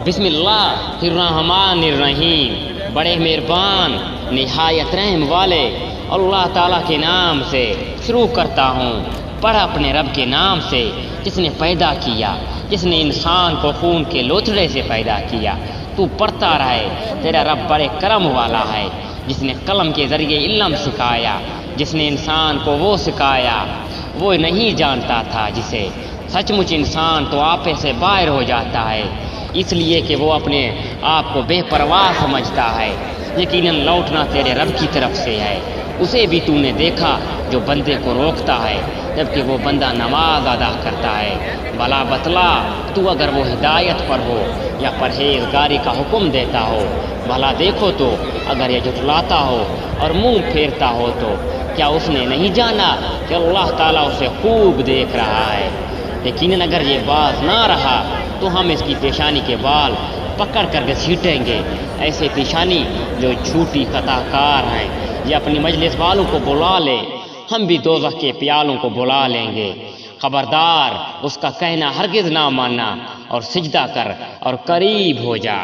بسم اللہ الرحمن الرحیم، بڑے مہربان نہایت رحم والے اللہ تعالیٰ کے نام سے شروع کرتا ہوں۔ پڑھ اپنے رب کے نام سے جس نے پیدا کیا، جس نے انسان کو خون کے لوتھڑے سے پیدا کیا۔ تو پڑھتا رہے، تیرا رب بڑے کرم والا ہے، جس نے قلم کے ذریعے علم سکھایا، جس نے انسان کو وہ سکھایا وہ نہیں جانتا تھا جسے سچ مچ انسان تو آپے سے باہر ہو جاتا ہے، اس لیے کہ وہ اپنے آپ کو بے پرواہ سمجھتا ہے۔ یقیناً لوٹنا تیرے رب کی طرف سے ہے، اسے بھی تو نے دیکھا جو بندے کو روکتا ہے جبکہ وہ بندہ نماز ادا کرتا ہے۔ بھلا بتلا تو اگر وہ ہدایت پر ہو یا پرہیزگاری کا حکم دیتا ہو، بھلا دیکھو تو اگر یہ جھٹلاتا ہو اور منہ پھیرتا ہو تو کیا اس نے نہیں جانا کہ اللہ تعالیٰ اسے خوب دیکھ رہا ہے؟ یقیناً اگر یہ باز نہ رہا تو ہم اس کی پیشانی کے بال پکڑ کر گھسیٹیں گے، ایسے پیشانی جو جھوٹی خطا کار ہیں۔ یہ اپنی مجلس والوں کو بلا لے، ہم بھی دوزخ کے پیالوں کو بلا لیں گے۔ خبردار اس کا کہنا ہرگز نہ ماننا، اور سجدہ کر اور قریب ہو جا۔